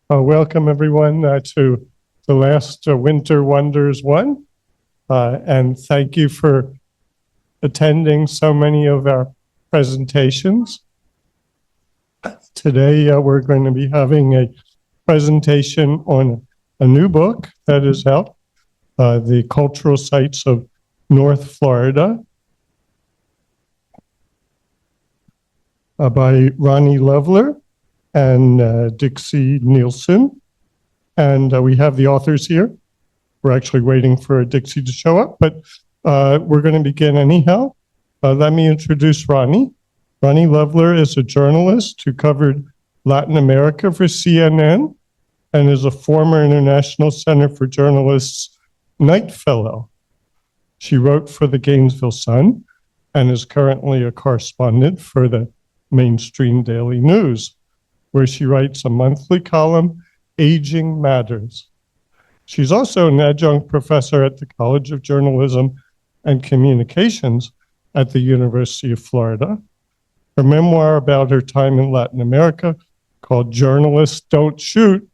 Welcome everyone to the last Winter Wonders one. And thank you for attending so many of our presentations. Today we're going to be having a presentation on a new book that is out, The Cultural Sites of North Florida, by Ronnie Lovler and Dixie Neilson. And we have the authors here. We're actually waiting for Dixie to show up, but we're going to begin anyhow. Let me introduce Ronnie. Ronnie Lovler is a journalist who covered Latin America for CNN and is a former International Center for Journalists Knight Fellow. She wrote for the Gainesville Sun and is currently a correspondent for the Mainstream Daily News, where she writes a monthly column, Aging Matters. She's also an adjunct professor at the College of Journalism and Communications at the University of Florida. Her memoir about her time in Latin America, called Journalists Don't Shoot,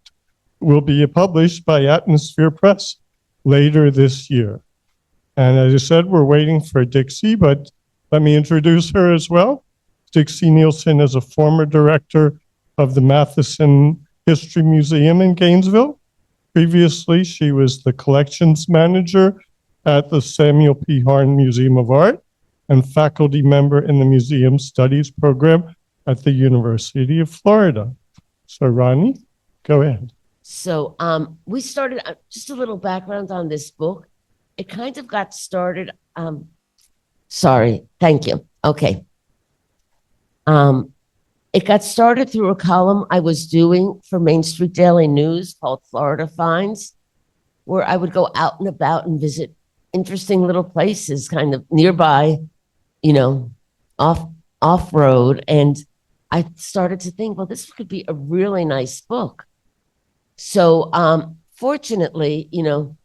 will be published by Atmosphere Press later this year. And as I said, we're waiting for Dixie, but let me introduce her as well. Dixie Neilson is a former director of the Matheson History Museum in Gainesville. Previously, she was the collections manager at the Samuel P. Harn Museum of Art and faculty member in the Museum Studies program at the University of Florida. So Ronnie, go ahead. So we started, just a little background on this book. It kind of got started, sorry, thank you. Okay. It got started through a column I was doing for Main Street Daily News called Florida Finds, where I would go out and about and visit interesting little places kind of nearby, you know, off-road. And I started to think, well, this could be a really nice book. So fortunately, you know,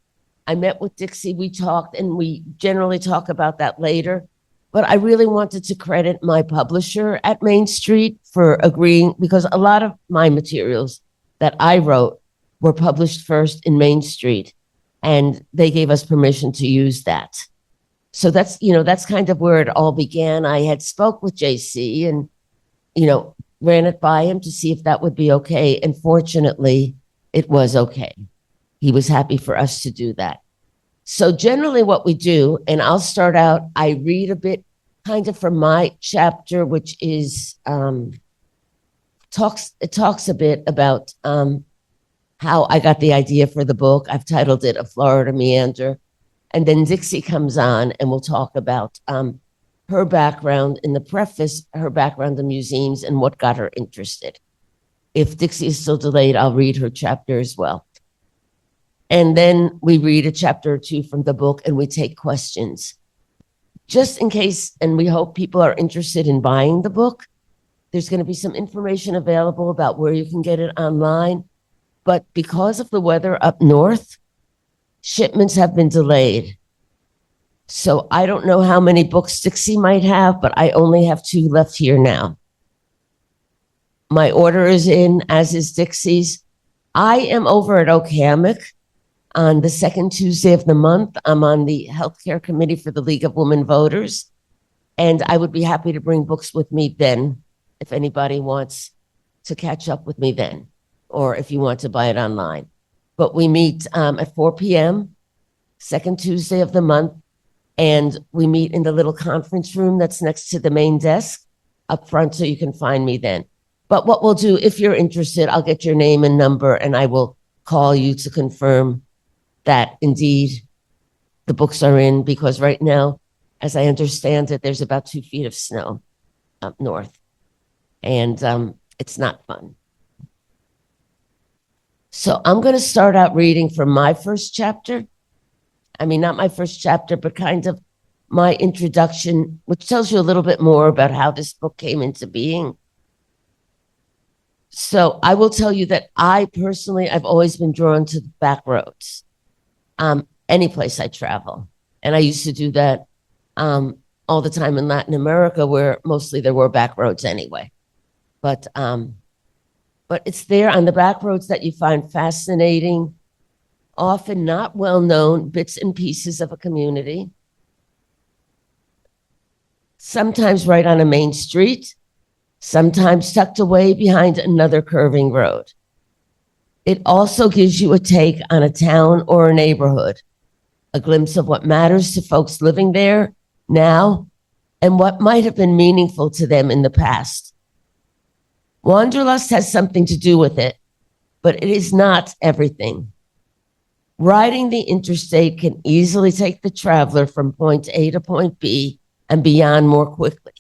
I met with Dixie, we talked, and we generally talk about that later. But I really wanted to credit my publisher at Main Street for agreeing, because a lot of my materials that I wrote were published first in Main Street, and they gave us permission to use that. So that's, you know, that's kind of where it all began. I had spoke with JC and, you know, ran it by him to see if that would be okay. And fortunately, it was okay. He was happy for us to do that. So generally what we do, and I'll start out, I read a bit kind of from my chapter, which is, talks a bit about how I got the idea for the book. I've titled it A Florida Meander. And then Dixie comes on and we'll talk about her background in the preface, her background in museums and what got her interested. If Dixie is still delayed, I'll read her chapter as well. And then we read a chapter or two from the book and we take questions. Just in case, and we hope people are interested in buying the book, there's going to be some information available about where you can get it online. But because of the weather up north, shipments have been delayed. So I don't know how many books Dixie might have, but I only have 2 left here now. My order is in, as is Dixie's. I am over at Okeechobee on the second Tuesday of the month. I'm on the healthcare committee for the League of Women Voters, and I would be happy to bring books with me then if anybody wants to catch up with me then, or if you want to buy it online. But we meet at 4 p.m., second Tuesday of the month, and we meet in the little conference room that's next to the main desk up front, so you can find me then. But what we'll do, if you're interested, I'll get your name and number, and I will call you to confirm that indeed the books are in, because right now, as I understand it, there's about 2 feet of snow up north, and it's not fun. So I'm going to start out reading from my first chapter. I mean, not my first chapter, but kind of my introduction, which tells you a little bit more about how this book came into being. So I will tell you that I personally, I've always been drawn to the back roads, any place I travel. And I used to do that all the time in Latin America, where mostly there were back roads anyway. But but it's there on the back roads that you find fascinating, often not well-known bits and pieces of a community. Sometimes right on a main street, sometimes tucked away behind another curving road. It also gives you a take on a town or a neighborhood, a glimpse of what matters to folks living there now and what might have been meaningful to them in the past. Wanderlust has something to do with it, but it is not everything. Riding the interstate can easily take the traveler from point A to point B and beyond more quickly,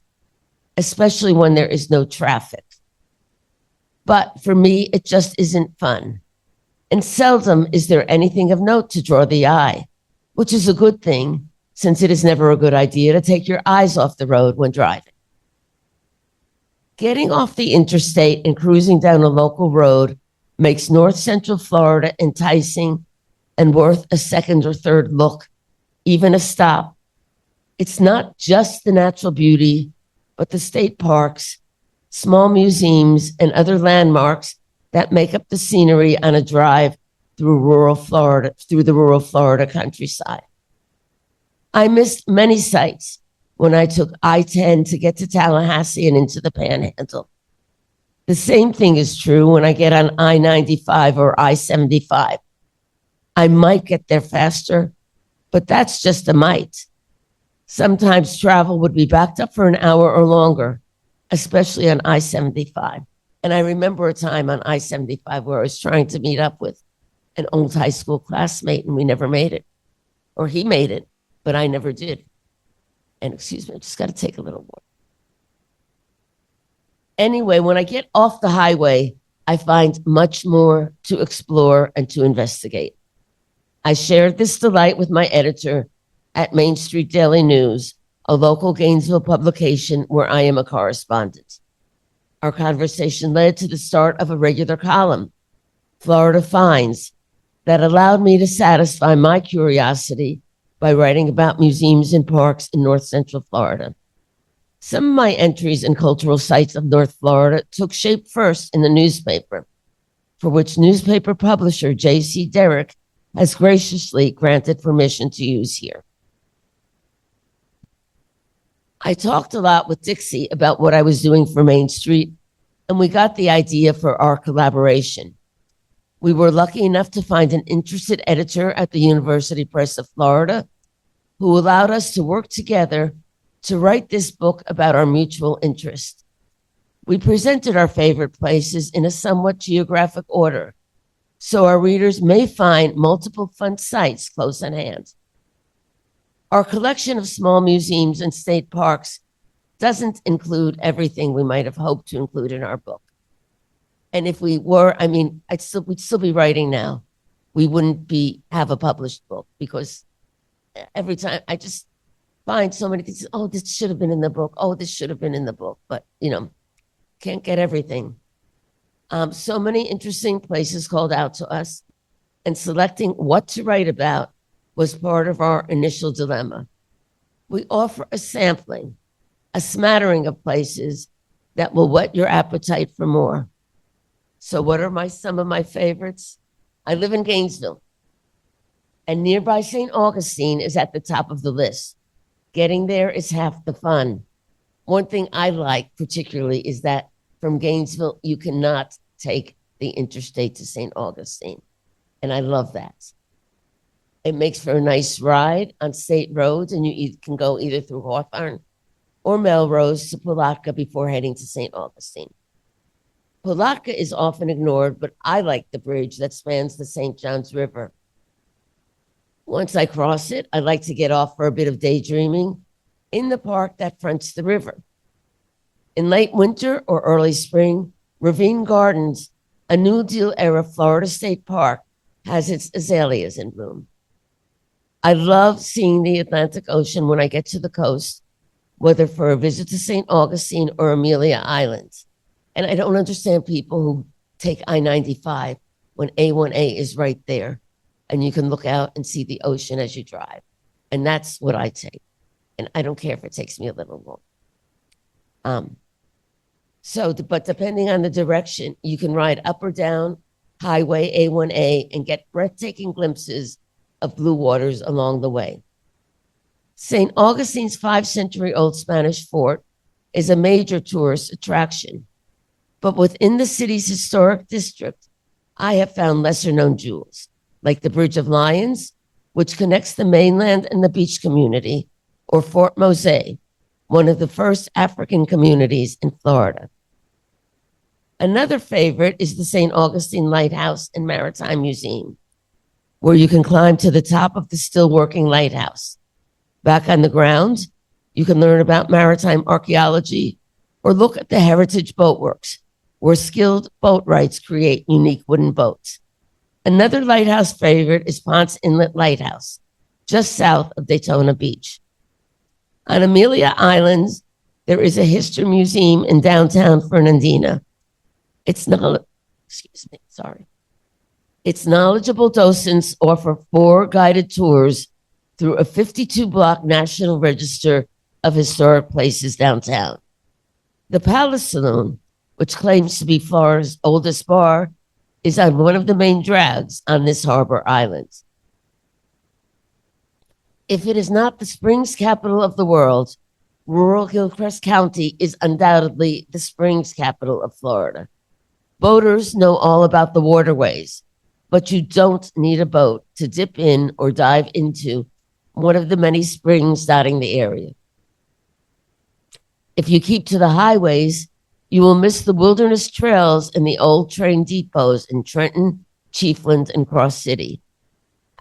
especially when there is no traffic. But for me, it just isn't fun. And seldom is there anything of note to draw the eye, which is a good thing, since it is never a good idea to take your eyes off the road when driving. Getting off the interstate and cruising down a local road makes North Central Florida enticing and worth a second or third look, even a stop. It's not just the natural beauty, but the state parks, small museums, and other landmarks that make up the scenery on a drive through the rural Florida countryside. I missed many sights when I took I-10 to get to Tallahassee and into the Panhandle. The same thing is true when I get on I-95 or I-75. I might get there faster, but that's just a might. Sometimes travel would be backed up for an hour or longer, especially on I-75. And I remember a time on I-75 where I was trying to meet up with an old high school classmate and we never made it. Or he made it, but I never did. And excuse me, I just got to take a little more. Anyway, when I get off the highway, I find much more to explore and to investigate. I shared this delight with my editor at Main Street Daily News, a local Gainesville publication where I am a correspondent. Our conversation led to the start of a regular column, Florida Finds, that allowed me to satisfy my curiosity by writing about museums and parks in North Central Florida. Some of my entries in cultural sites of North Florida took shape first in the newspaper, for which newspaper publisher J.C. Derrick has graciously granted permission to use here. I talked a lot with Dixie about what I was doing for Main Street, and we got the idea for our collaboration. We were lucky enough to find an interested editor at the University Press of Florida who allowed us to work together to write this book about our mutual interest. We presented our favorite places in a somewhat geographic order, so our readers may find multiple fun sites close at hand. Our collection of small museums and state parks doesn't include everything we might have hoped to include in our book. And if we were, I mean, we'd still be writing now. We wouldn't have a published book because every time I just find so many things. Oh, this should have been in the book. Oh, this should have been in the book. But, can't get everything. So many interesting places called out to us, and selecting what to write about was part of our initial dilemma. We offer a sampling, a smattering of places that will whet your appetite for more. So what are some of my favorites? I live in Gainesville, and nearby St. Augustine is at the top of the list. Getting there is half the fun. One thing I like particularly is that from Gainesville, you cannot take the interstate to St. Augustine. And I love that. It makes for a nice ride on state roads, and you can go either through Hawthorne or Melrose to Palatka before heading to St. Augustine. Palatka is often ignored, but I like the bridge that spans the St. Johns River. Once I cross it, I like to get off for a bit of daydreaming in the park that fronts the river. In late winter or early spring, Ravine Gardens, a New Deal era Florida State Park, has its azaleas in bloom. I love seeing the Atlantic Ocean when I get to the coast, whether for a visit to St. Augustine or Amelia Island. And I don't understand people who take I-95 when A1A is right there and you can look out and see the ocean as you drive. And that's what I take. And I don't care if it takes me a little long. But depending on the direction, you can ride up or down Highway A1A and get breathtaking glimpses of blue waters along the way. St. Augustine's 5-century-old Spanish fort is a major tourist attraction. But within the city's historic district, I have found lesser-known jewels, like the Bridge of Lions, which connects the mainland and the beach community, or Fort Mose, one of the first African communities in Florida. Another favorite is the St. Augustine Lighthouse and Maritime Museum, where you can climb to the top of the still working lighthouse. Back on the ground, you can learn about maritime archaeology or look at the heritage boatworks, where skilled boatwrights create unique wooden boats. Another lighthouse favorite is Ponce Inlet Lighthouse, just south of Daytona Beach. On Amelia Island, there is a history museum in downtown Fernandina. Its knowledgeable docents offer 4 guided tours through a 52-block National Register of Historic Places downtown. The Palace Saloon, which claims to be Florida's oldest bar, is on one of the main drags on this harbor island. If it is not the springs capital of the world, rural Gilchrist County is undoubtedly the springs capital of Florida. Boaters know all about the waterways, but you don't need a boat to dip in or dive into one of the many springs dotting the area. If you keep to the highways, you will miss the wilderness trails and the old train depots in Trenton, Chiefland, and Cross City.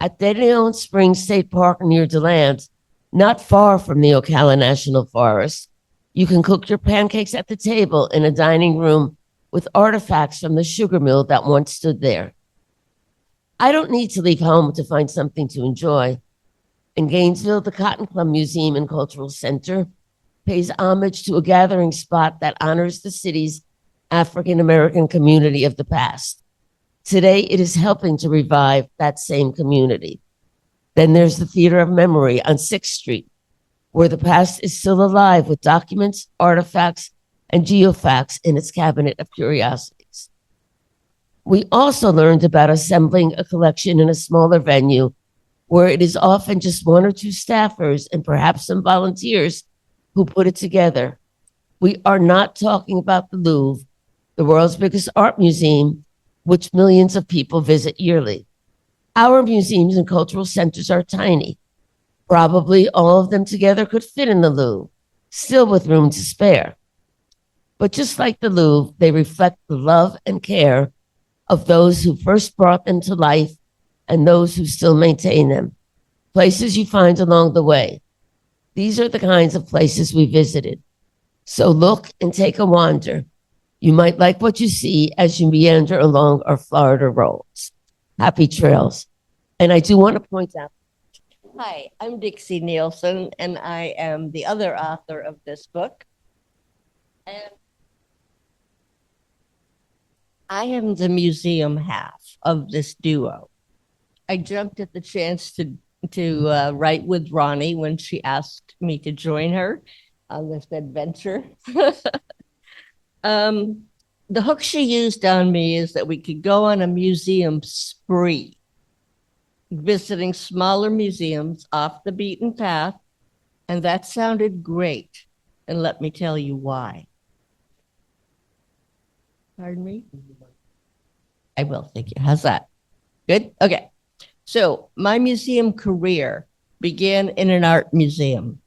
At De Leon Springs State Park near DeLand, not far from the Ocala National Forest, you can cook your pancakes at the table in a dining room with artifacts from the sugar mill that once stood there. I don't need to leave home to find something to enjoy. In Gainesville, the Cotton Club Museum and Cultural Center pays homage to a gathering spot that honors the city's African-American community of the past. Today, it is helping to revive that same community. Then there's the Theater of Memory on 6th Street, where the past is still alive with documents, artifacts, and geofacts in its cabinet of curiosities. We also learned about assembling a collection in a smaller venue where it is often just 1 or 2 staffers and perhaps some volunteers who put it together. We are not talking about the Louvre, the world's biggest art museum, which millions of people visit yearly. Our museums and cultural centers are tiny. Probably all of them together could fit in the Louvre, still with room to spare. But just like the Louvre, they reflect the love and care of those who first brought them to life and those who still maintain them, places you find along the way. These are the kinds of places we visited. So look and take a wander. You might like what you see as you meander along our Florida roads. Happy trails. And I do want to point out. Hi, I'm Dixie Neilson, and I am the other author of this book. And I am the museum half of this duo. I jumped at the chance to write with Ronnie when she asked me to join her on this adventure. The hook she used on me is that we could go on a museum spree, visiting smaller museums off the beaten path, and that sounded great. And let me tell you why. Pardon me? I will, thank you. How's that? Good? Okay. So my museum career began in an art museum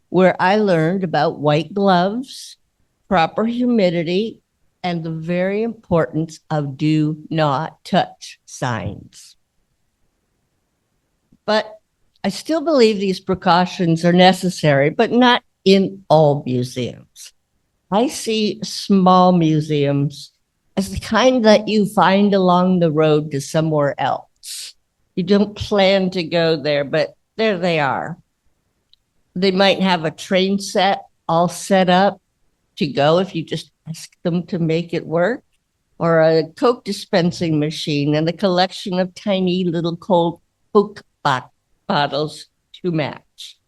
where I learned about white gloves, proper humidity, and the very importance of do not touch signs. But I still believe these precautions are necessary, but not in all museums. I see small museums as the kind that you find along the road to somewhere else. You don't plan to go there, but there they are. They might have a train set all set up to go if you just ask them to make it work, or a Coke dispensing machine and a collection of tiny little cold Coke bottles to match.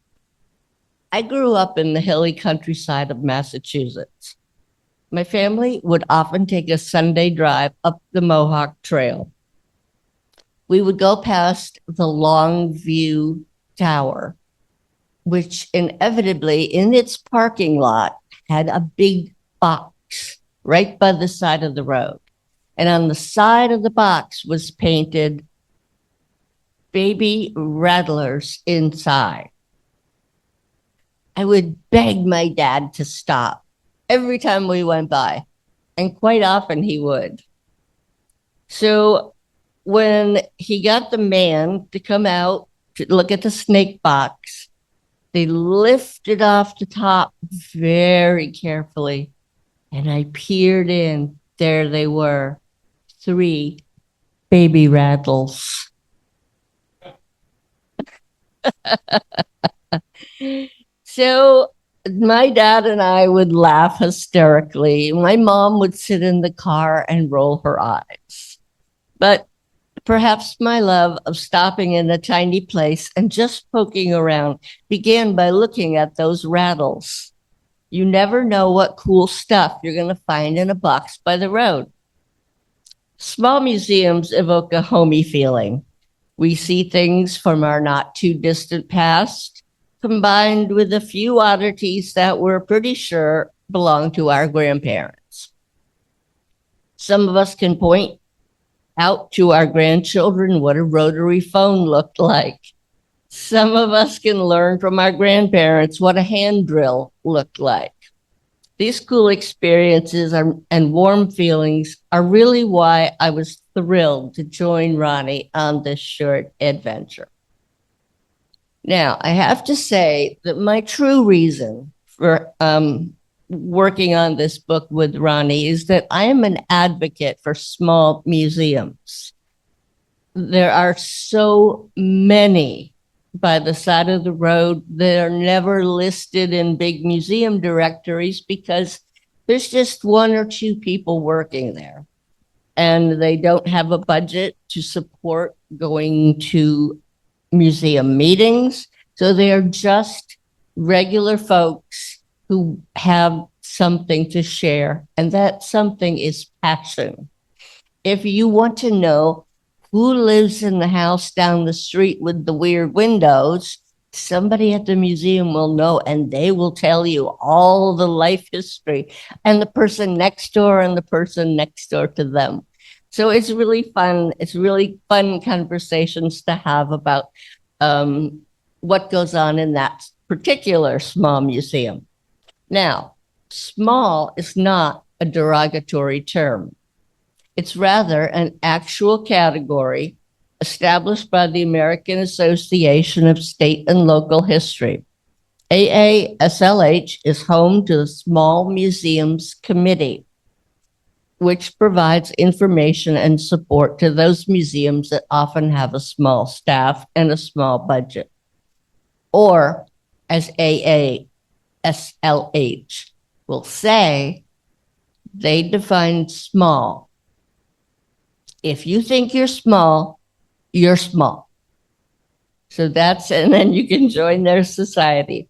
I grew up in the hilly countryside of Massachusetts. my family would often take a Sunday drive up the Mohawk Trail. We would go past the Longview Tower, which inevitably in its parking lot had a big box right by the side of the road. And on the side of the box was painted baby rattlers inside. I would beg my dad to stop every time we went by, and quite often he would. So when he got the man to come out to look at the snake box, they lifted off the top very carefully, and I peered in. There they were, 3 baby rattles. So my dad and I would laugh hysterically. My mom would sit in the car and roll her eyes. But perhaps my love of stopping in a tiny place and just poking around began by looking at those rattles. You never know what cool stuff you're going to find in a box by the road. Small museums evoke a homey feeling. We see things from our not too distant past, combined with a few oddities that we're pretty sure belong to our grandparents. Some of us can point out to our grandchildren what a rotary phone looked like. Some of us can learn from our grandparents what a hand drill looked like. These cool experiences and warm feelings are really why I was thrilled to join Ronnie on this short adventure. Now, I have to say that my true reason for working on this book with Ronnie is that I am an advocate for small museums. There are so many by the side of the road that are never listed in big museum directories because there's just 1 or 2 people working there, and they don't have a budget to support going to museum meetings. So they are just regular folks who have something to share, and that something is passion. If you want to know who lives in the house down the street with the weird windows, somebody at the museum will know, and they will tell you all the life history and the person next door and the person next door to them. So it's really fun. It's really fun conversations to have about what goes on in that particular small museum. Now, small is not a derogatory term. It's rather an actual category established by the American Association of State and Local History. AASLH is home to the Small Museums Committee, which provides information and support to those museums that often have a small staff and a small budget. Or, as AASLH will say, they define small. If you think you're small, you're small. So and then you can join their society.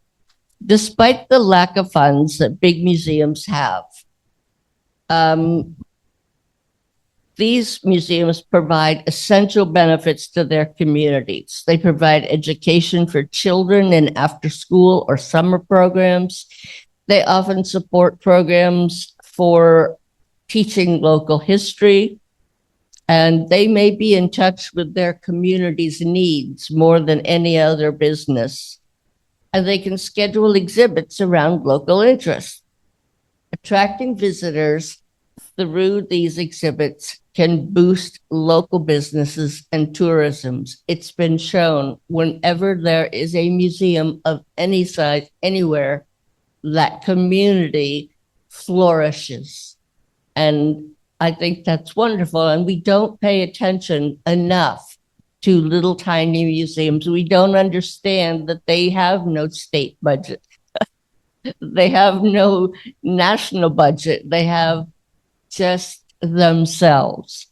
Despite the lack of funds that big museums have, these museums provide essential benefits to their communities. They provide education for children in after-school or summer programs. They often support programs for teaching local history, and they may be in touch with their community's needs more than any other business. And they can schedule exhibits around local interests. Attracting visitors through these exhibits can boost local businesses and tourism. It's been shown whenever there is a museum of any size anywhere, that community flourishes. And I think that's wonderful. And we don't pay attention enough to little tiny museums. We don't understand that they have no state budget. They have no national budget. They have just themselves.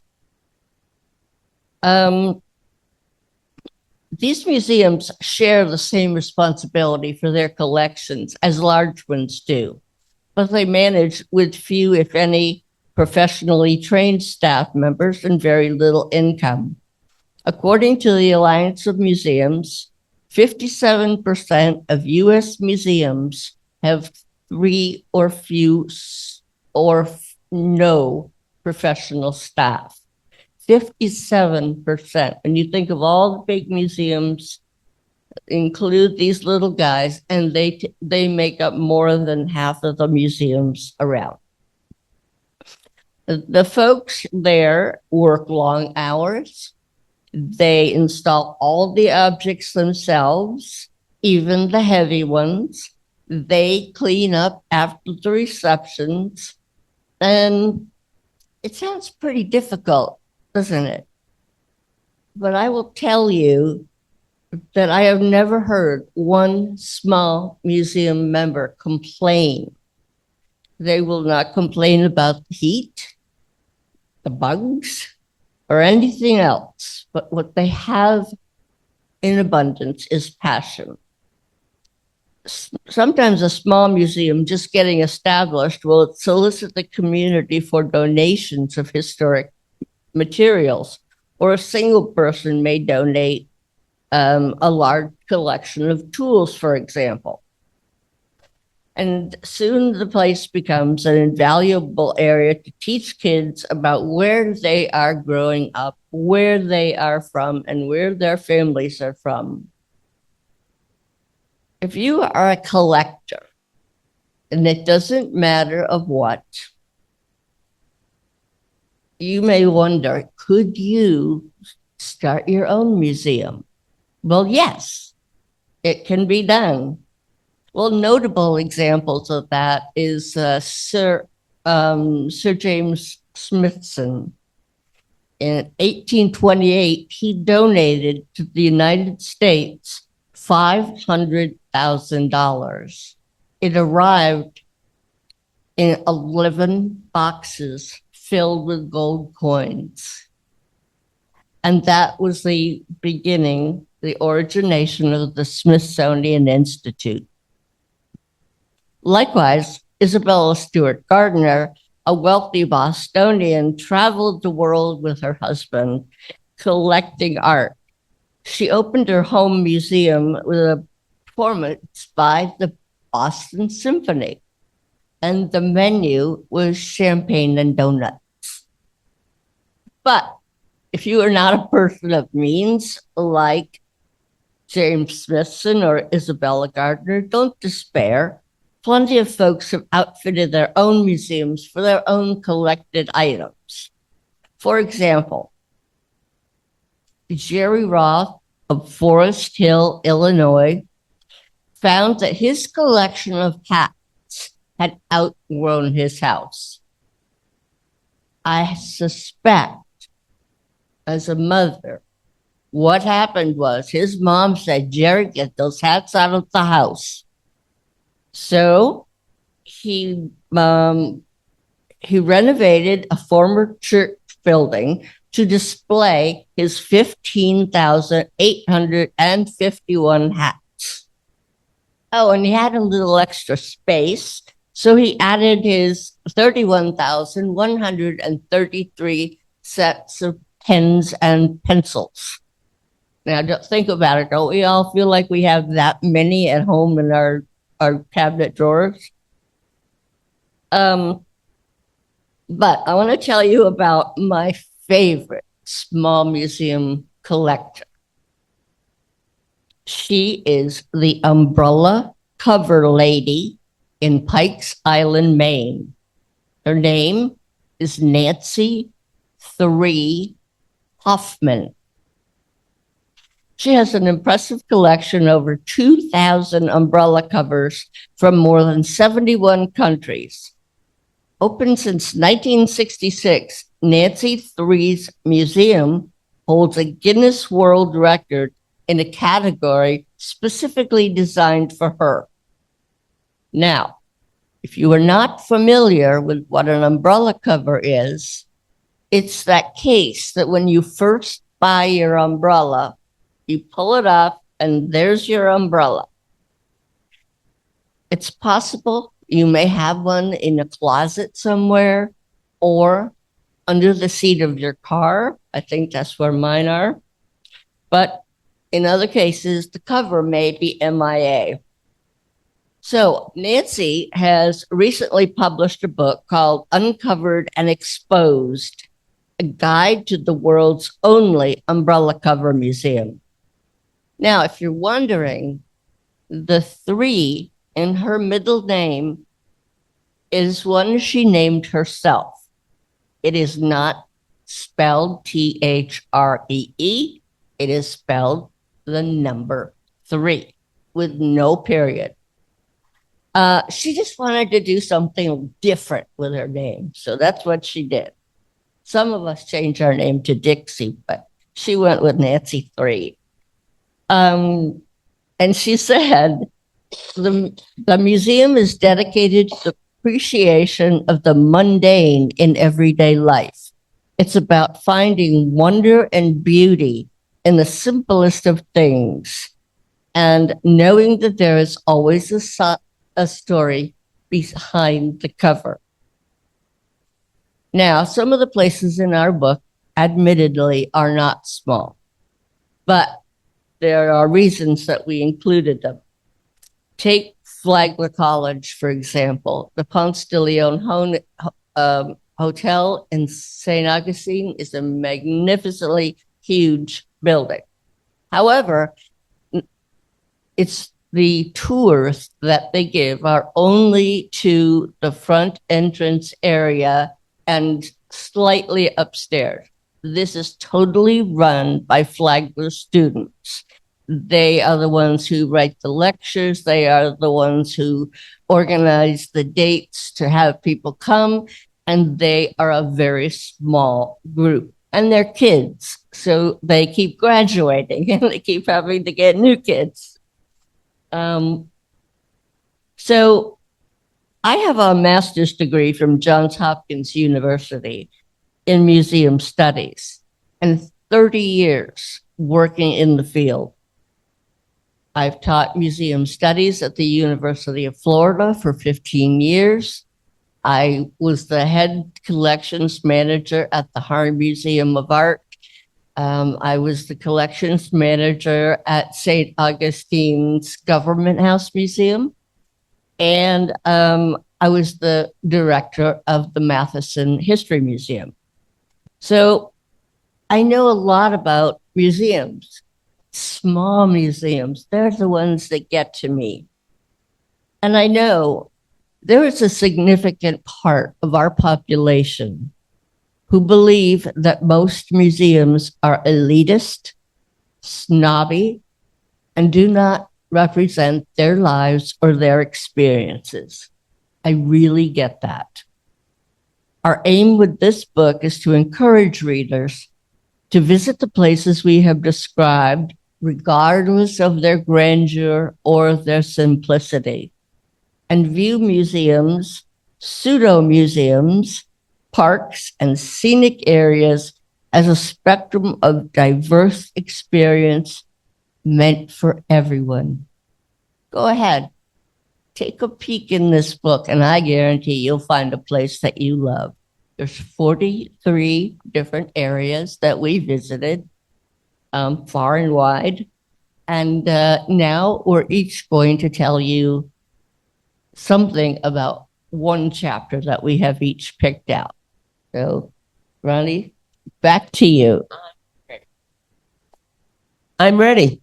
These museums share the same responsibility for their collections as large ones do. but they manage with few, if any, professionally trained staff members and very little income. According to the Alliance of Museums, 57% of U.S. museums have 3 or few no professional staff. 57%. When you think of all the big museums, include these little guys, and they make up more than half of the museums around. The folks there work long hours. They install all the objects themselves, even the heavy ones. They clean up after the receptions. And it sounds pretty difficult, doesn't it? But I will tell you that I have never heard one small museum member complain. They will not complain about the heat, the bugs, or anything else. But what they have in abundance is passion. Sometimes a small museum just getting established will solicit the community for donations of historic materials, or a single person may donate a large collection of tools, for example. And soon the place becomes an invaluable area to teach kids about where they are growing up, where they are from, and where their families are from. If you are a collector, and it doesn't matter of what, you may wonder, could you start your own museum? Well, yes, it can be done. Well, notable examples of that is Sir James Smithson. In 1828, he donated to the United States $500,000. It arrived in 11 boxes filled with gold coins. And that was the beginning, the origination of the Smithsonian Institute. Likewise, Isabella Stewart Gardner, a wealthy Bostonian, traveled the world with her husband collecting art. She opened her home museum with a performance by the Boston Symphony, and the menu was champagne and donuts. But if you are not a person of means, like James Smithson or Isabella Gardner, don't despair. Plenty of folks have outfitted their own museums for their own collected items. For example, Jerry Roth of Forest Hill, Illinois, found that his collection of hats had outgrown his house. I suspect, as a mother, what happened was his mom said, Jerry, get those hats out of the house. So he renovated a former church building to display his 15,851 hats. Oh, and he had a little extra space, so he added his 31,133 sets of pens and pencils. Now, just think about it. Don't we all feel like we have that many at home in our cabinet drawers? But I want to tell you about my favorite small museum collector. She is the umbrella cover lady in Pikes Island, Maine. Her name is Nancy 3 Hoffman. She has an impressive collection, over 2,000 umbrella covers from more than 71 countries. Opened since 1966, Nancy 3's museum holds a Guinness World Record in a category specifically designed for her. Now, if you are not familiar with what an umbrella cover is, it's that case that when you first buy your umbrella, you pull it up and there's your umbrella. It's possible You may have one in a closet somewhere or under the seat of your car. I think that's where mine are. But in other cases, the cover may be MIA. So Nancy has recently published a book called Uncovered and Exposed, a guide to the world's only umbrella cover museum. Now, if you're wondering, the 3 in her middle name is one she named herself. It is not spelled THREE. It is spelled the number 3 with no period. She just wanted to do something different with her name. So that's what she did. Some of us changed our name to Dixie, but she went with Nancy 3. And she said, the museum is dedicated to the appreciation of the mundane in everyday life. It's about finding wonder and beauty in the simplest of things and knowing that there is always a story behind the cover. Now, some of the places in our book, admittedly, are not small, but there are reasons that we included them. Take Flagler College, for example. The Ponce de Leon Hotel in St. Augustine is a magnificently huge building. However, it's the tours that they give are only to the front entrance area and slightly upstairs. This is totally run by Flagler students. They are the ones who write the lectures. They are the ones who organize the dates to have people come. And they are a very small group. And they're kids. So they keep graduating and they keep having to get new kids. So I have a master's degree from Johns Hopkins University in museum studies and 30 years working in the field. I've taught museum studies at the University of Florida for 15 years. I was the head collections manager at the Harn Museum of Art. I was the collections manager at St. Augustine's Government House Museum. And I was the director of the Matheson History Museum. So I know a lot about museums, small museums. They're the ones that get to me. And I know there is a significant part of our population who believe that most museums are elitist, snobby, and do not represent their lives or their experiences. I really get that. Our aim with this book is to encourage readers to visit the places we have described, regardless of their grandeur or their simplicity, and view museums, pseudo-museums, parks, and scenic areas as a spectrum of diverse experience meant for everyone. Go ahead, take a peek in this book, and I guarantee you'll find a place that you love. There's 43 different areas that we visited, far and wide. And now we're each going to tell you something about one chapter that we have each picked out. So, Ronnie, back to you. I'm ready.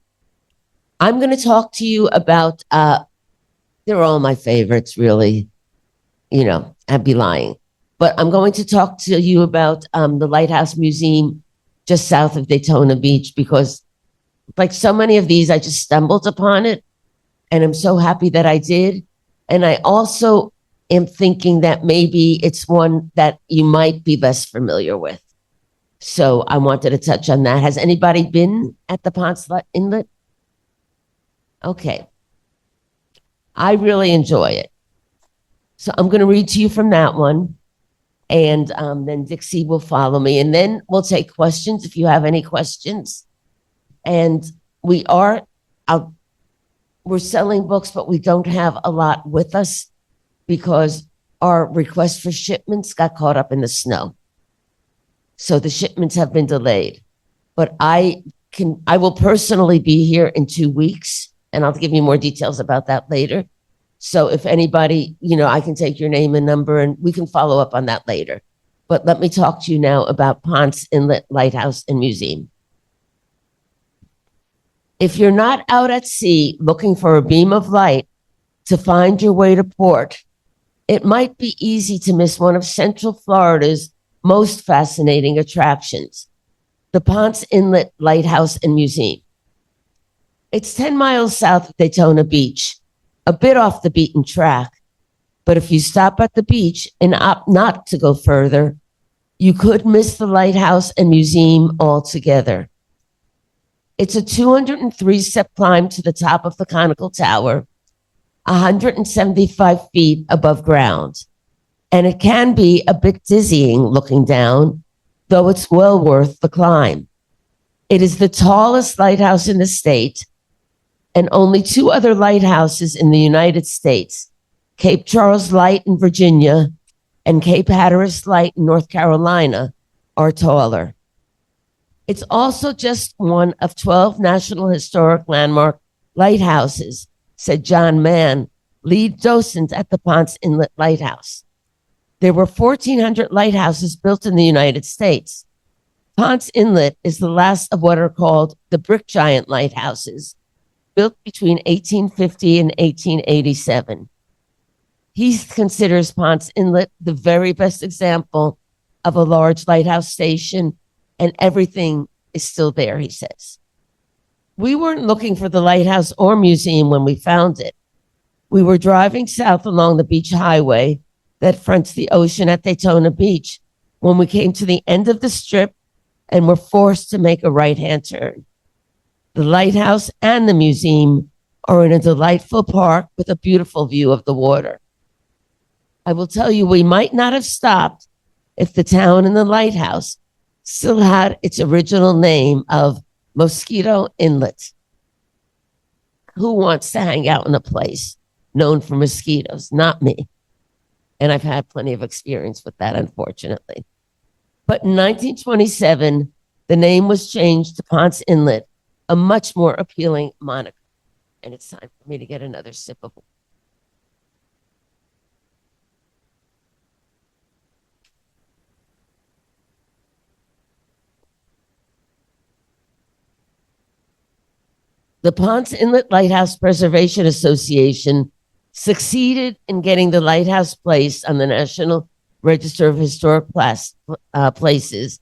I'm going to talk to you about, they're all my favorites, really. You know, I'd be lying. But I'm going to talk to you about the Lighthouse Museum just south of Daytona Beach, because like so many of these, I just stumbled upon it. And I'm so happy that I did. And I also am thinking that maybe it's one that you might be less familiar with. So I wanted to touch on that. Has anybody been at the Ponce Inlet? Okay. I really enjoy it. So I'm going to read to you from that one. And then Dixie will follow me. And then we'll take questions if you have any questions. And we're selling books, but we don't have a lot with us. because our request for shipments got caught up in the snow. So the shipments have been delayed. But I will personally be here in 2 weeks, and I'll give you more details about that later. So if anybody, I can take your name and number and we can follow up on that later. But let me talk to you now about Ponce Inlet Lighthouse and Museum. If you're not out at sea looking for a beam of light to find your way to port, it might be easy to miss one of Central Florida's most fascinating attractions, the Ponce Inlet Lighthouse and Museum. It's 10 miles south of Daytona Beach, a bit off the beaten track. But if you stop at the beach and opt not to go further, you could miss the lighthouse and museum altogether. It's a 203-step climb to the top of the conical tower, 175 feet above ground. And it can be a bit dizzying looking down, though it's well worth the climb. It is the tallest lighthouse in the state, and only 2 other lighthouses in the United States, Cape Charles Light in Virginia and Cape Hatteras Light in North Carolina, are taller. It's also just one of 12 National Historic Landmark lighthouses, said John Mann, lead docent at the Ponce Inlet Lighthouse. There were 1,400 lighthouses built in the United States. Ponce Inlet is the last of what are called the brick giant lighthouses, built between 1850 and 1887. He considers Ponce Inlet the very best example of a large lighthouse station, and everything is still there, he says. We weren't looking for the lighthouse or museum when we found it. We were driving south along the beach highway that fronts the ocean at Daytona Beach when we came to the end of the strip and were forced to make a right-hand turn. The lighthouse and the museum are in a delightful park with a beautiful view of the water. I will tell you, we might not have stopped if the town and the lighthouse still had its original name of Mosquito Inlet. Who wants to hang out in a place known for mosquitoes? Not me. And I've had plenty of experience with that, unfortunately. But in 1927, the name was changed to Ponce Inlet, a much more appealing moniker. And it's time for me to get another sip of water. The Ponce Inlet Lighthouse Preservation Association succeeded in getting the lighthouse placed on the National Register of Historic Places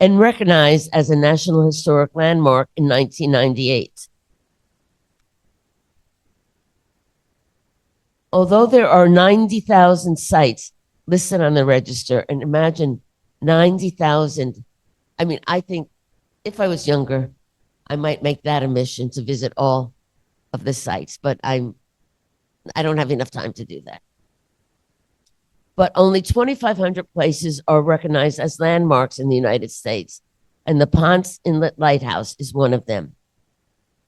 and recognized as a National Historic Landmark in 1998. Although there are 90,000 sites listed on the register, and imagine 90,000, I think if I was younger, I might make that a mission to visit all of the sites, but I don't have enough time to do that. But only 2,500 places are recognized as landmarks in the United States, and the Ponce Inlet Lighthouse is one of them.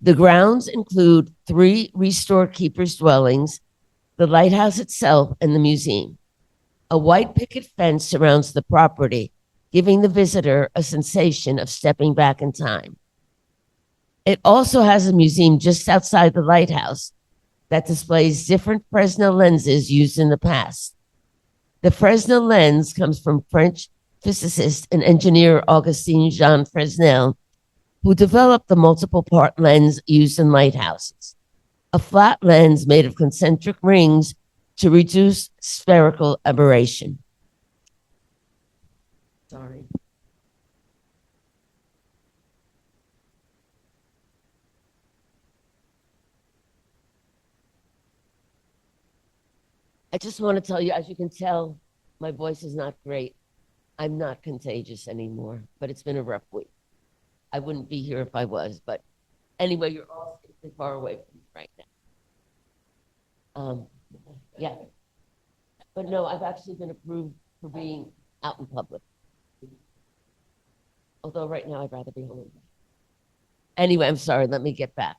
The grounds include 3 restored keepers' dwellings, the lighthouse itself, and the museum. A white picket fence surrounds the property, giving the visitor a sensation of stepping back in time. It also has a museum just outside the lighthouse that displays different Fresnel lenses used in the past. The Fresnel lens comes from French physicist and engineer Augustin Jean Fresnel, who developed the multiple part lens used in lighthouses, a flat lens made of concentric rings to reduce spherical aberration. Sorry. I just want to tell you, as you can tell, my voice is not great. I'm not contagious anymore, but it's been a rough week. I wouldn't be here if I was, but anyway, you're all safely far away from me right now. Yeah. But no, I've actually been approved for being out in public. Although right now I'd rather be home. Anyway, I'm sorry, let me get back.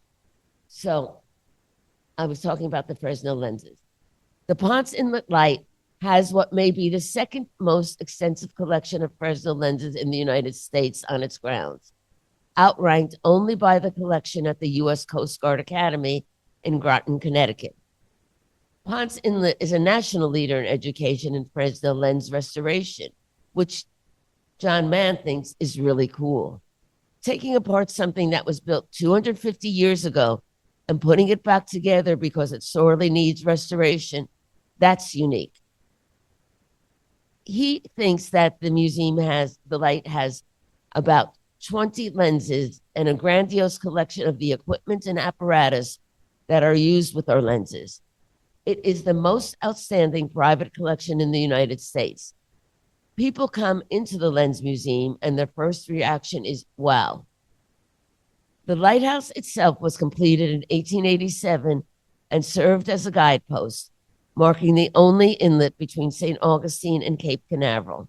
So I was talking about the Fresnel lenses. The Ponce Inlet Light has what may be the second most extensive collection of Fresnel lenses in the United States on its grounds, outranked only by the collection at the U.S. Coast Guard Academy in Groton, Connecticut. Ponce Inlet is a national leader in education in Fresnel lens restoration, which John Mann thinks is really cool. Taking apart something that was built 250 years ago and putting it back together because it sorely needs restoration, that's unique. He thinks that the light has about 20 lenses and a grandiose collection of the equipment and apparatus that are used with our lenses. It is the most outstanding private collection in the United States. People come into the Lens Museum and their first reaction is, wow. The lighthouse itself was completed in 1887 and served as a guidepost, marking the only inlet between St. Augustine and Cape Canaveral.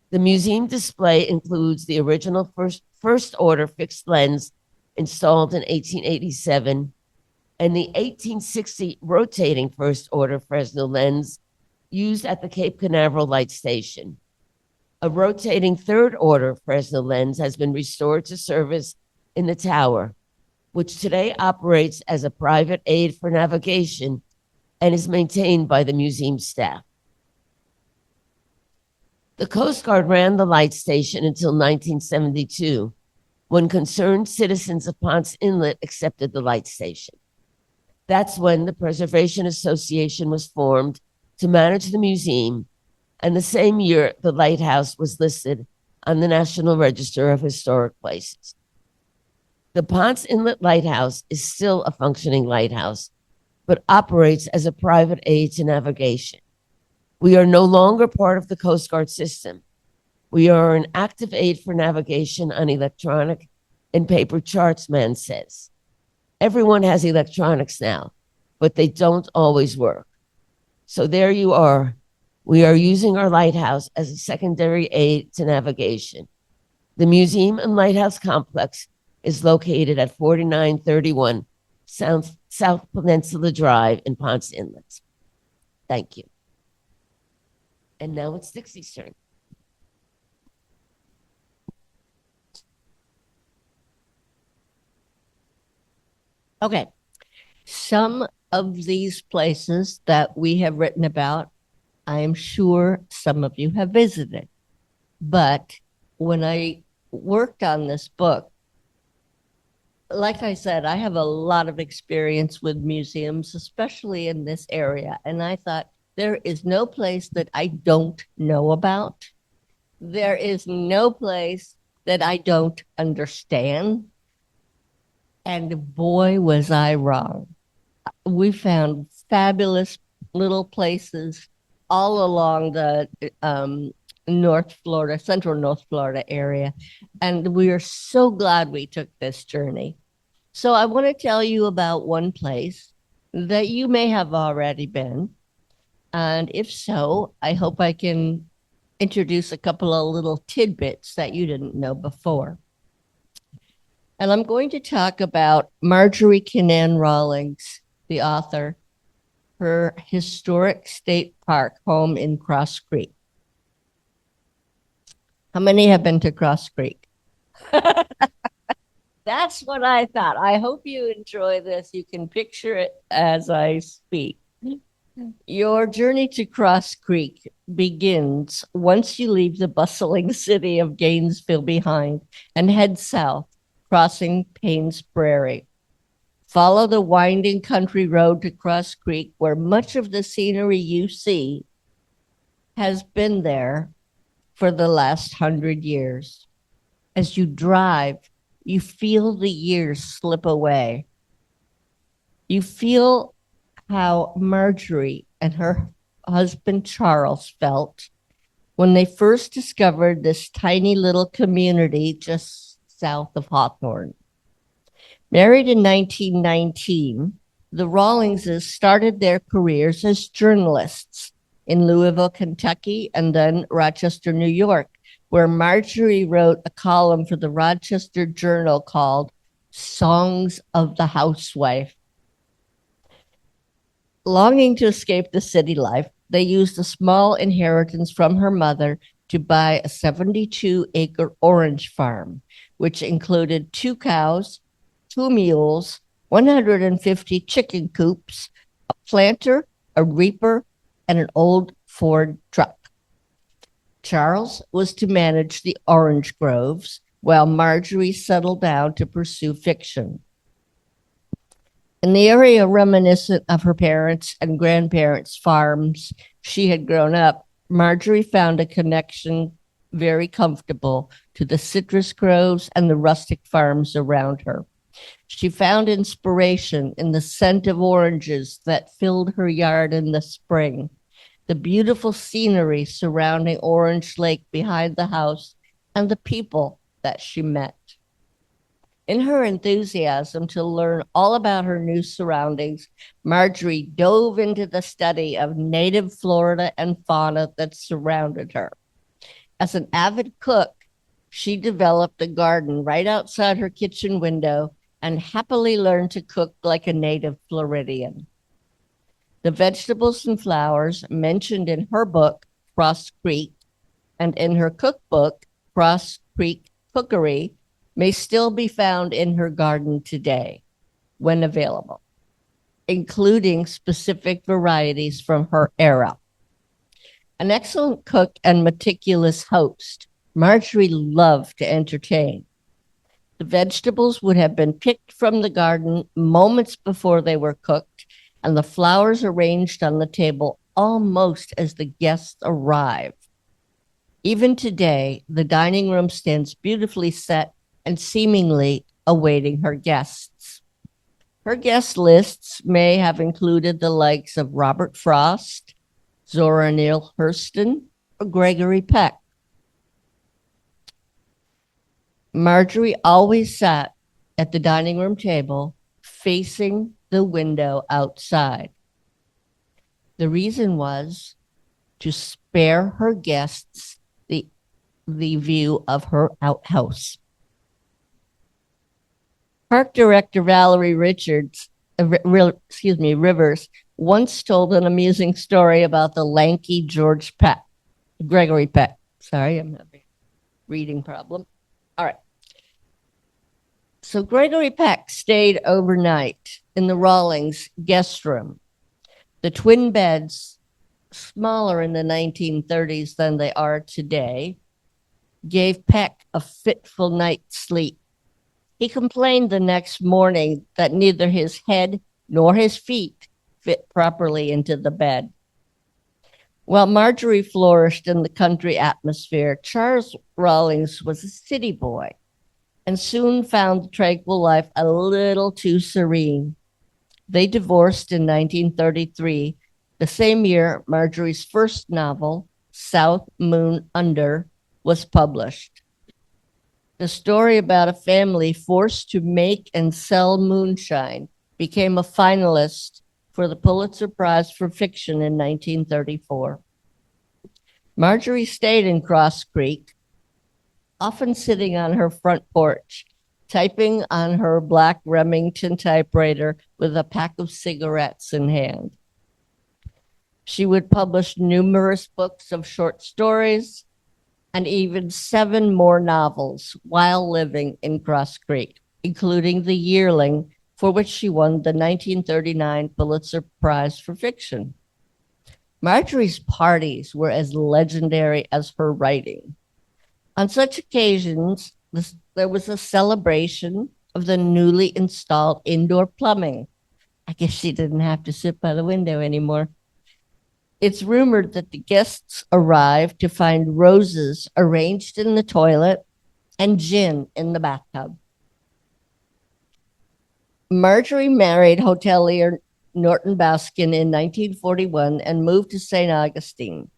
The museum display includes the original first order fixed lens installed in 1887 and the 1860 rotating first order Fresnel lens used at the Cape Canaveral Light Station. A rotating third order Fresnel lens has been restored to service in the tower, which today operates as a private aid for navigation and is maintained by the museum staff. The Coast Guard ran the light station until 1972, when concerned citizens of Ponce Inlet accepted the light station. That's when the Preservation Association was formed to manage the museum, and the same year the lighthouse was listed on the National Register of Historic Places. The Ponce Inlet Lighthouse is still a functioning lighthouse, but operates as a private aid to navigation. We are no longer part of the Coast Guard system. We are an active aid for navigation on electronic and paper charts, Mann says. Everyone has electronics now, but they don't always work. So there you are. We are using our lighthouse as a secondary aid to navigation. The museum and lighthouse complex is located at 4931 South Peninsula Drive in Ponce Inlet. Thank you. And now it's Dixie's turn. Okay. Some of these places that we have written about, I am sure some of you have visited. But when I worked on this book, like I said, I have a lot of experience with museums, especially in this area. And I thought, there is no place that I don't know about. There is no place that I don't understand. And boy, was I wrong. We found fabulous little places all along the Central North Florida area. And we are so glad we took this journey. So I want to tell you about one place that you may have already been. And if so, I hope I can introduce a couple of little tidbits that you didn't know before. And I'm going to talk about Marjorie Kinnan Rawlings, the author, her historic state park home in Cross Creek. How many have been to Cross Creek? That's what I thought. I hope you enjoy this. You can picture it as I speak. Your journey to Cross Creek begins once you leave the bustling city of Gainesville behind and head south, crossing Payne's Prairie. Follow the winding country road to Cross Creek, where much of the scenery you see has been there for the last 100 years. As you drive, you feel the years slip away. You feel how Marjorie and her husband Charles felt when they first discovered this tiny little community just south of Hawthorne. Married in 1919, the Rawlingses started their careers as journalists in Louisville, Kentucky, and then Rochester, New York, where Marjorie wrote a column for the Rochester Journal called Songs of the Housewife. Longing to escape the city life, they used a small inheritance from her mother to buy a 72-acre orange farm, which included 2 cows, 2 mules, 150 chicken coops, a planter, a reaper, and an old Ford truck. Charles was to manage the orange groves, while Marjorie settled down to pursue fiction. In the area reminiscent of her parents' and grandparents' farms she had grown up, Marjorie found a connection very comfortable to the citrus groves and the rustic farms around her. She found inspiration in the scent of oranges that filled her yard in the spring, the beautiful scenery surrounding Orange Lake behind the house, and the people that she met. In her enthusiasm to learn all about her new surroundings, Marjorie dove into the study of native Florida and fauna that surrounded her. As an avid cook, she developed a garden right outside her kitchen window and happily learned to cook like a native Floridian. The vegetables and flowers mentioned in her book, Cross Creek, and in her cookbook, Cross Creek Cookery, may still be found in her garden today when available, including specific varieties from her era. An excellent cook and meticulous host, Marjorie loved to entertain. The vegetables would have been picked from the garden moments before they were cooked, and the flowers arranged on the table almost as the guests arrive. Even today, the dining room stands beautifully set and seemingly awaiting her guests. Her guest lists may have included the likes of Robert Frost, Zora Neale Hurston, or Gregory Peck. Marjorie always sat at the dining room table facing the window outside. The reason was to spare her guests the view of her outhouse. Park director Valerie Rivers once told an amusing story about the lanky Gregory Peck. Sorry, I'm having a reading problem. All right. So Gregory Peck stayed overnight in the Rawlings guest room. The twin beds, smaller in the 1930s than they are today, gave Peck a fitful night's sleep. He complained the next morning that neither his head nor his feet fit properly into the bed. While Marjorie flourished in the country atmosphere, Charles Rawlings was a city boy and soon found the tranquil life a little too serene. They divorced in 1933, the same year Marjorie's first novel, South Moon Under, was published. The story about a family forced to make and sell moonshine became a finalist for the Pulitzer Prize for Fiction in 1934. Marjorie stayed in Cross Creek, often sitting on her front porch, typing on her black Remington typewriter with a pack of cigarettes in hand. She would publish numerous books of short stories and even 7 more novels while living in Cross Creek, including The Yearling, for which she won the 1939 Pulitzer Prize for Fiction. Marjorie's parties were as legendary as her writing. On such occasions, there was a celebration of the newly installed indoor plumbing. I guess she didn't have to sit by the window anymore. It's rumored that the guests arrived to find roses arranged in the toilet and gin in the bathtub. Marjorie married hotelier Norton Baskin in 1941 and moved to St. Augustine.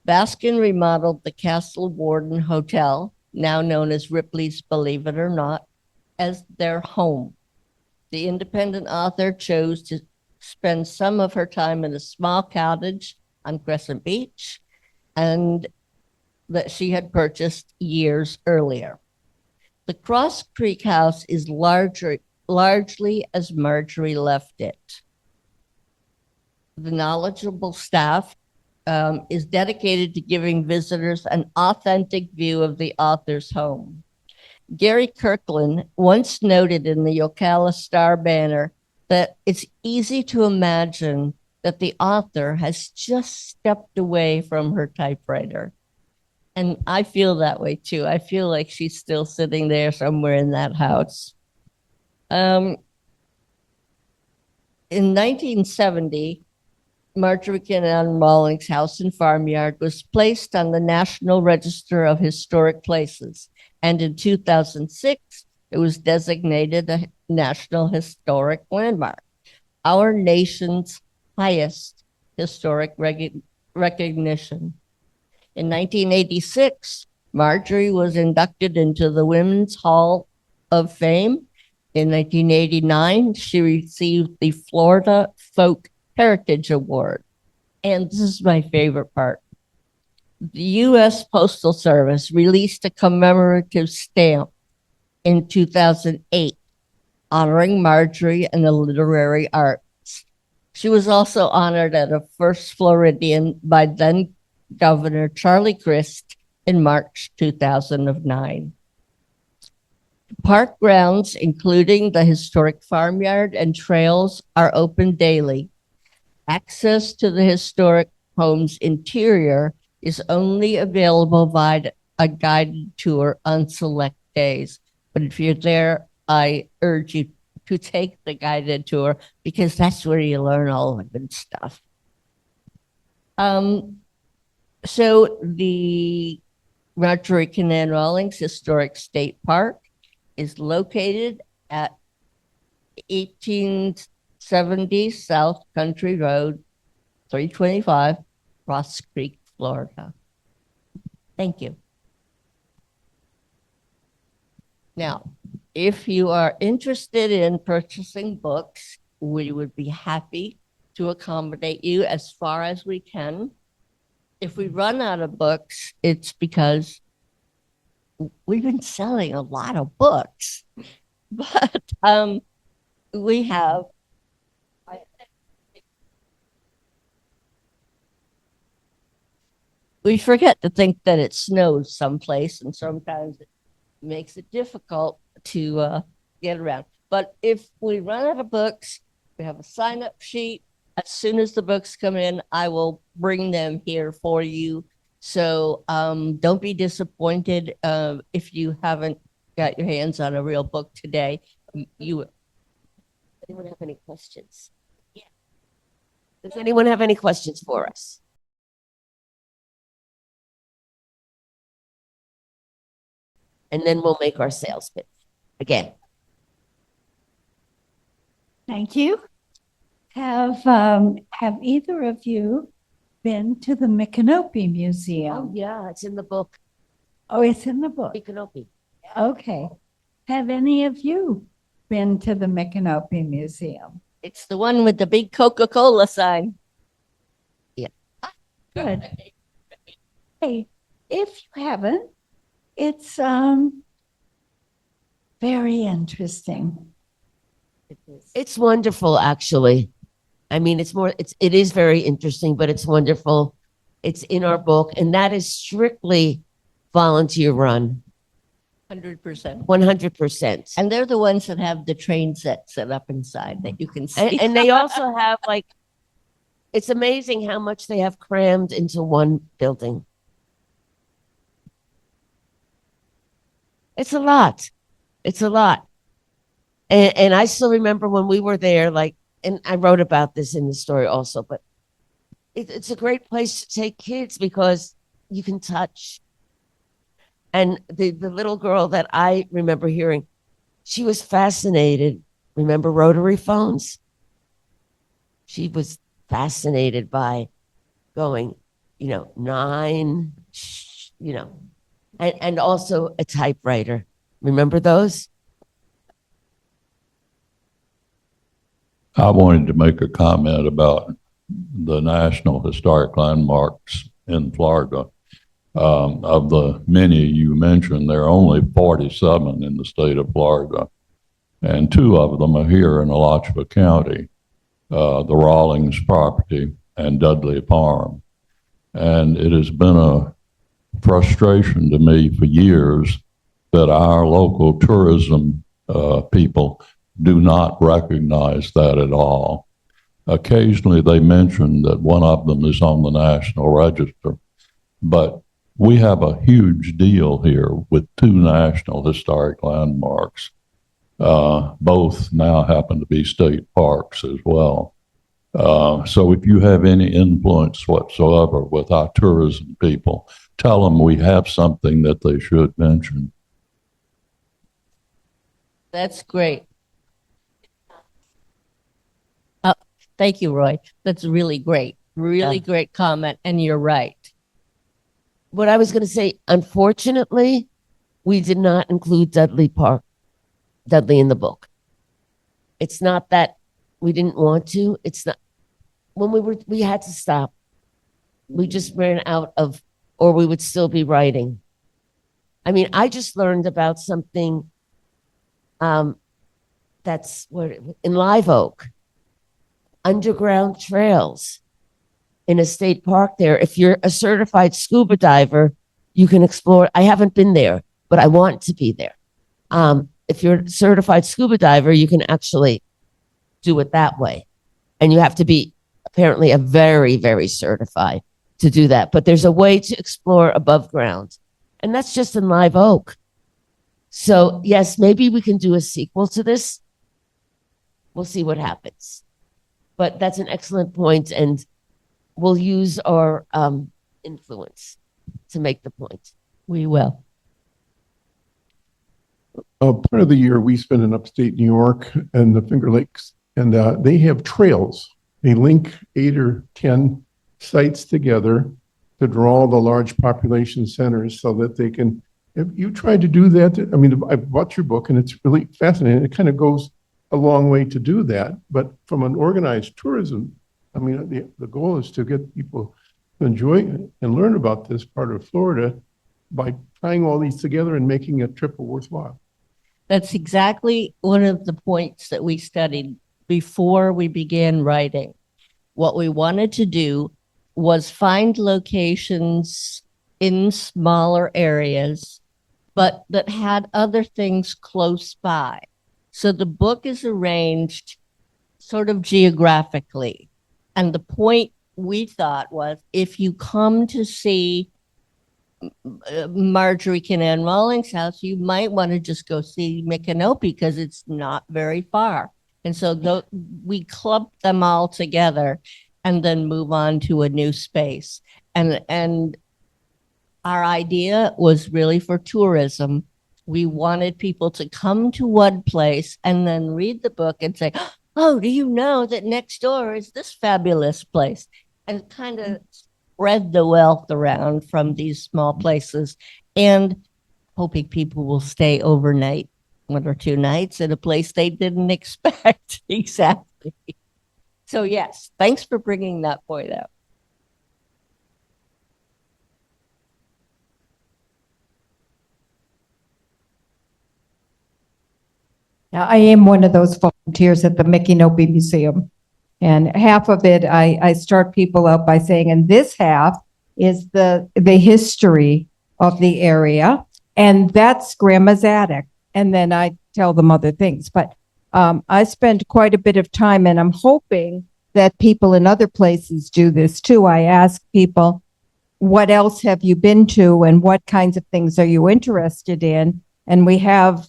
Baskin remodeled the Castle Warden Hotel, now known as Ripley's Believe It or Not, as their home. The independent author chose to spend some of her time in a small cottage on Crescent Beach, and that she had purchased years earlier. The Cross Creek house is largely as Marjorie left it. The knowledgeable staff is dedicated to giving visitors an authentic view of the author's home. Gary Kirkland once noted in the Ocala Star banner that it's easy to imagine that the author has just stepped away from her typewriter. And I feel that way too. I feel like she's still sitting there somewhere in that house. In 1970, Marjorie Kinnan Rawlings' house and farmyard was placed on the National Register of Historic Places. And in 2006, it was designated a National Historic Landmark, our nation's highest historic recognition. In 1986, Marjorie was inducted into the Women's Hall of Fame. In 1989, she received the Florida Folk Heritage Award. And this is my favorite part. The U.S. Postal Service released a commemorative stamp in 2008 honoring Marjorie and the literary arts. She was also honored at a First Floridian by then Governor Charlie Crist in March 2009. Park grounds, including the historic farmyard and trails, are open daily. Access to the historic home's interior is only available via a guided tour on select days. But if you're there, I urge you to take the guided tour because that's where you learn all the good stuff. So the Marjorie Kinnan Rawlings Historic State Park is located at 1870 South Country Road, 325, Ross Creek, Florida. Thank you. Now, if you are interested in purchasing books, we would be happy to accommodate you as far as we can. If we run out of books, it's because we've been selling a lot of books, but we have we forget to think that it snows someplace, and sometimes it makes it difficult to get around. But if we run out of books, we have a sign-up sheet. As soon as the books come in, I will bring them here for you. So don't be disappointed if you haven't got your hands on a real book today. You anyone have any questions? Yeah. Does anyone have any questions for us? And then we'll make our sales pitch again. Thank you. Have either of you been to the Micanopy Oh, Museum? yeah, it's in the book. Oh, it's in the book. Micanopy. Okay. Have any of you been to the Micanopy Museum? It's the one with the big Coca-Cola sign. Yeah. Good. Hey, if you haven't, it's very interesting. It's wonderful, actually. I mean, it is very interesting, but it's wonderful. It's in our book, and that is strictly volunteer run, 100%. 100%. And they're the ones that have the train set up inside that you can see. And they also have it's amazing how much they have crammed into one building. It's a lot. It's a lot. And I still remember when we were there, and I wrote about this in the story also, but it's a great place to take kids because you can touch. And the little girl that I remember hearing, she was fascinated. Remember rotary phones? She was fascinated by going, 9, and also a typewriter. Remember those? I wanted to make a comment about the National Historic Landmarks in Florida. Of the many you mentioned, there are only 47 in the state of Florida, and 2 of them are here in Alachua County. the Rawlings property and Dudley Farm. And it has been a frustration to me for years that our local tourism people do not recognize that at all. Occasionally they mention that one of them is on the National Register, but we have a huge deal here with two National Historic Landmarks. Both now happen to be state parks as well. So if you have any influence whatsoever with our tourism people, tell them we have something that they should mention. That's great. Thank you, Roy. That's really great. Really great comment. And you're right. What I was going to say, unfortunately, we did not include Dudley in the book. It's not that we didn't want to. It's not, we had to stop. We just ran out of, or we would still be writing. I mean, I just learned about something that's in Live Oak, underground trails in a state park there. If you're a certified scuba diver, you can explore. I haven't been there, but I want to be there. If you're a certified scuba diver, you can actually do it that way. And you have to be apparently a very, very certified to do that. But there's a way to explore above ground. And that's just in Live Oak. So yes, maybe we can do a sequel to this. We'll see what happens. But that's an excellent point, and we'll use our influence to make the point. We will. Part of the year we spend in upstate New York and the Finger Lakes, and they have trails. They link 8 or 10 sites together to draw the large population centers so that they can. If you tried to do that, I mean, I've bought your book and it's really fascinating. It kind of goes a long way to do that, but from an organized tourism, I mean, the goal is to get people to enjoy and learn about this part of Florida by tying all these together and making a trip worthwhile. That's exactly one of the points that we studied before we began writing. What we wanted to do was find locations in smaller areas, but that had other things close by. So the book is arranged sort of geographically. And the point we thought was, if you come to see Marjorie Kinnan Rawlings' house, you might want to just go see Micanopy because it's not very far. And so we clumped them all together and then move on to a new space. And our idea was really for tourism. We wanted people to come to one place and then read the book and say, oh, do you know that next door is this fabulous place? And kind of spread the wealth around from these small places, and hoping people will stay overnight, 1 or 2 nights at a place they didn't expect. Exactly. So yes, thanks for bringing that point up. Now, I am one of those volunteers at the Micanopy Museum. And half of it, I start people out by saying, and this half is the history of the area. And that's Grandma's attic. And then I tell them other things. But I spend quite a bit of time, and I'm hoping that people in other places do this too. I ask people, what else have you been to and what kinds of things are you interested in? And we have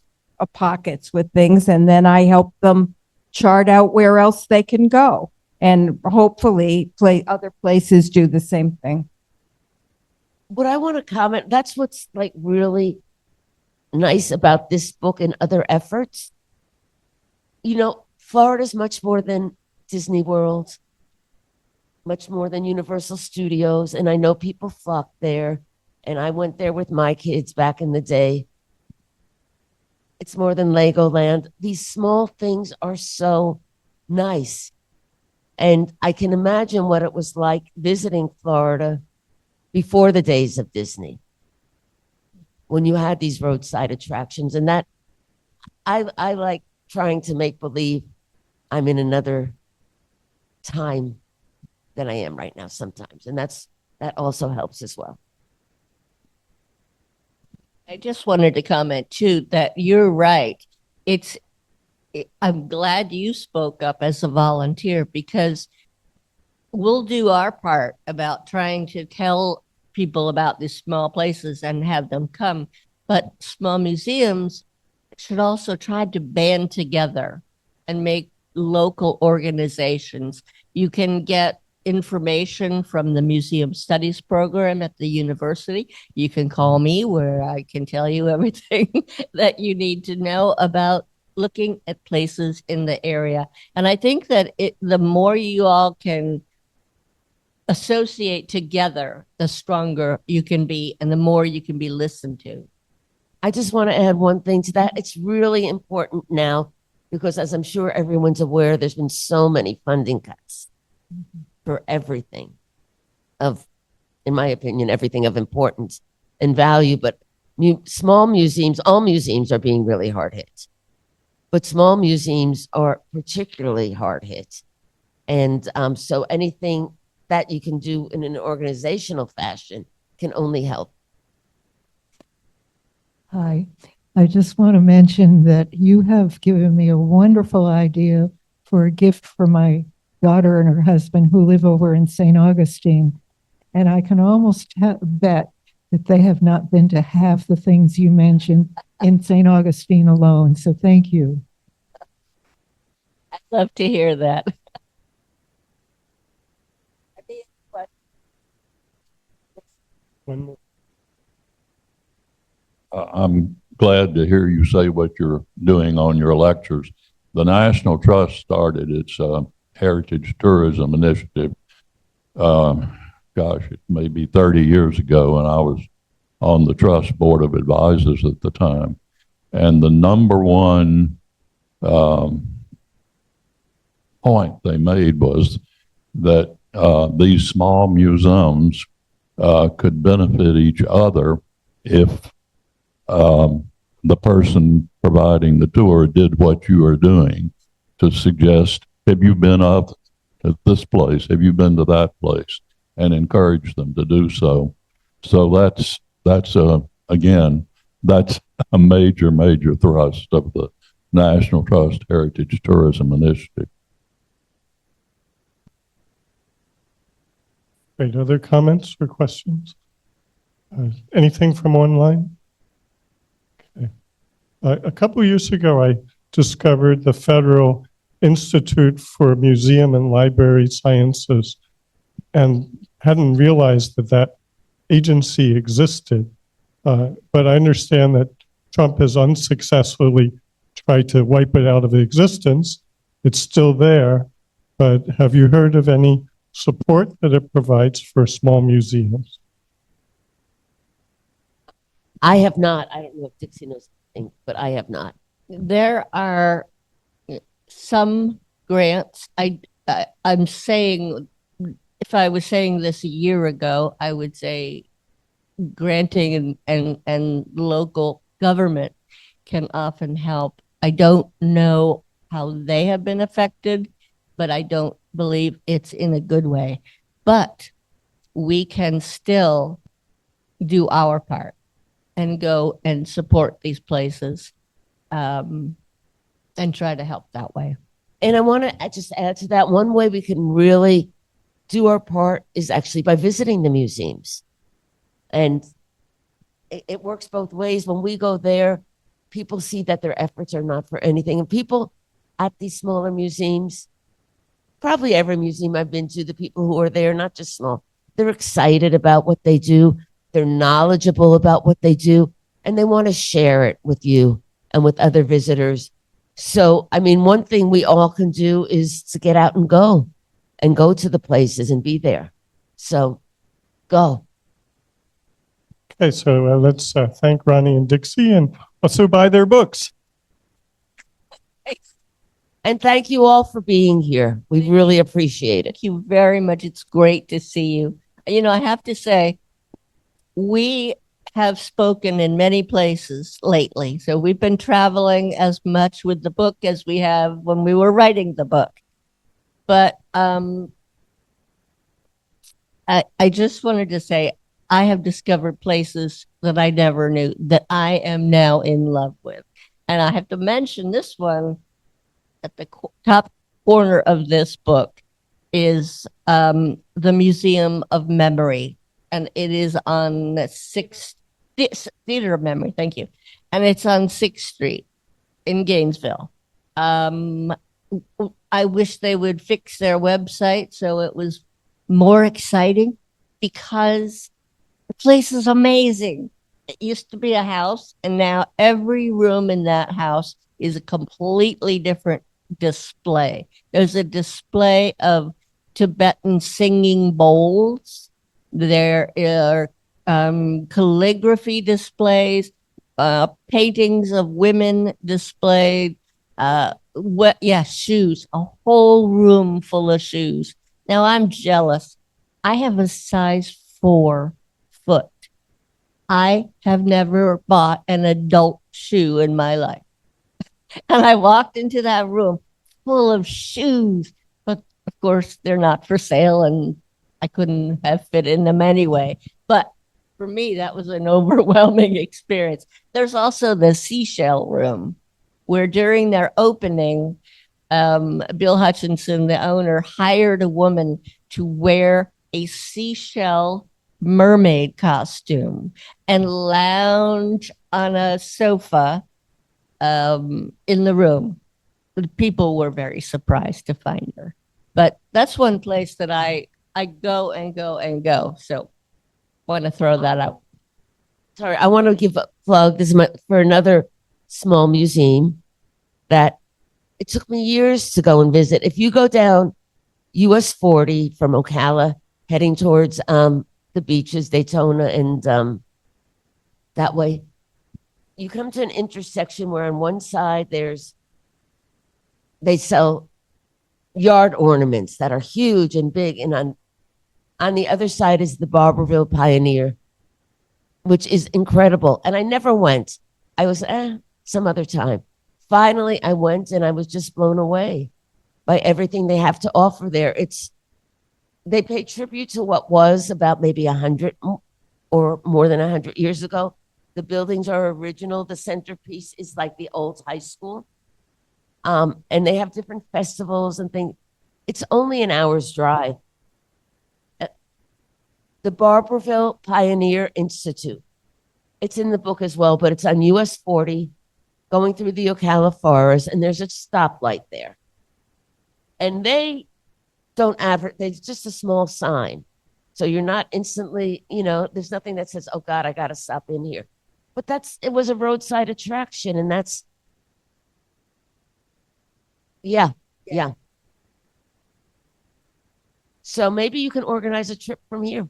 pockets with things, and then I help them chart out where else they can go, and hopefully other places do the same thing. What I want to comment, that's what's like really nice about this book and other efforts. You know, Florida's much more than Disney World, much more than Universal Studios, and I know people flock there, and I went there with my kids back in the day. It's more than Legoland. These small things are so nice. And I can imagine what it was like visiting Florida before the days of Disney, when you had these roadside attractions. And that I like trying to make believe I'm in another time than I am right now sometimes. And that also helps as well. I just wanted to comment too that you're right. I'm glad you spoke up as a volunteer because we'll do our part about trying to tell people about these small places and have them come. But small museums should also try to band together and make local organizations. You can get information from the museum studies program at the university. You can call me where I can tell you everything that you need to know about looking at places in the area. And I think that the more you all can associate together, the stronger you can be and the more you can be listened to. I just want to add one thing to that. It's really important now because, as I'm sure everyone's aware, there's been so many funding cuts for everything in my opinion, everything of importance and value. But small museums, all museums are being really hard hit. But small museums are particularly hard hit. And so anything that you can do in an organizational fashion can only help. Hi, I just want to mention that you have given me a wonderful idea for a gift for my daughter and her husband who live over in St. Augustine. And I can almost bet that they have not been to half the things you mentioned in St. Augustine alone. So thank you. I'd love to hear that. One more. I'm glad to hear you say what you're doing on your lectures. The National Trust started its Heritage Tourism Initiative. Gosh, it may be 30 years ago, and I was on the Trust Board of Advisors at the time. And the number one point they made was that these small museums could benefit each other if the person providing the tour did what you are doing to suggest, have you been up at this place? Have you been to that place? And encourage them to do so. So that's again, that's a major, major thrust of the National Trust Heritage Tourism Initiative. Great. Other comments or questions? Anything from online? Okay. A couple of years ago, I discovered the Federal Institute for Museum and Library Sciences and hadn't realized that agency existed. But I understand that Trump has unsuccessfully tried to wipe it out of existence. It's still there, but have you heard of any support that it provides for small museums? I have not. I don't know if Dixie knows anything, but I have not. There are some grants. I'm saying, if I was saying this a year ago, I would say granting and local government can often help. I don't know how they have been affected, but I don't believe it's in a good way. But we can still do our part and go and support these places and try to help that way. And I want to just add to that, one way we can really do our part is actually by visiting the museums. And it works both ways. When we go there, people see that their efforts are not for anything. And people at these smaller museums, probably every museum I've been to, the people who are there, not just small, they're excited about what they do. They're knowledgeable about what they do, and they want to share it with you and with other visitors. So, I mean, one thing we all can do is to get out and go to the places and be there. So go. Okay, so let's thank Ronnie and Dixie and also buy their books. And thank you all for being here. We really appreciate it. Thank you very much. It's great to see you. You know, I have to say, we have spoken in many places lately. So we've been traveling as much with the book as we have when we were writing the book. But I just wanted to say I have discovered places that I never knew that I am now in love with. And I have to mention this one at the top corner of this book is the Museum of Memory. And it is on Theater of Memory, thank you. And it's on 6th Street in Gainesville. I wish they would fix their website so it was more exciting because the place is amazing. It used to be a house, and now every room in that house is a completely different display. There's a display of Tibetan singing bowls. There are calligraphy displays, paintings of women displayed, shoes, a whole room full of shoes. Now I'm jealous. I have a size 4 foot. I have never bought an adult shoe in my life. And I walked into that room full of shoes, but of course they're not for sale and I couldn't have fit in them anyway. But for me, that was an overwhelming experience. There's also the seashell room where during their opening, Bill Hutchinson, the owner, hired a woman to wear a seashell mermaid costume and lounge on a sofa in the room. The people were very surprised to find her. But that's one place that I go and go and go. So I want to throw that out. Sorry, I want to give a plug. This is for another small museum that it took me years to go and visit. If you go down US 40 from Ocala, heading towards the beaches, Daytona, and that way, you come to an intersection where on one side they sell yard ornaments that are huge and big, and on the other side is the Barberville Pioneer, which is incredible. And I never went. I was some other time. Finally, I went and I was just blown away by everything they have to offer there. They pay tribute to what was about maybe 100 or more than 100 years ago. The buildings are original. The centerpiece is like the old high school. And they have different festivals and things. It's only an hour's drive. The Barberville Pioneer Institute. It's in the book as well, but it's on US 40, going through the Ocala Forest, and there's a stoplight there. And they don't advertise, it's just a small sign. So you're not instantly, there's nothing that says, oh God, I got to stop in here. But it was a roadside attraction, and yeah. So maybe you can organize a trip from here.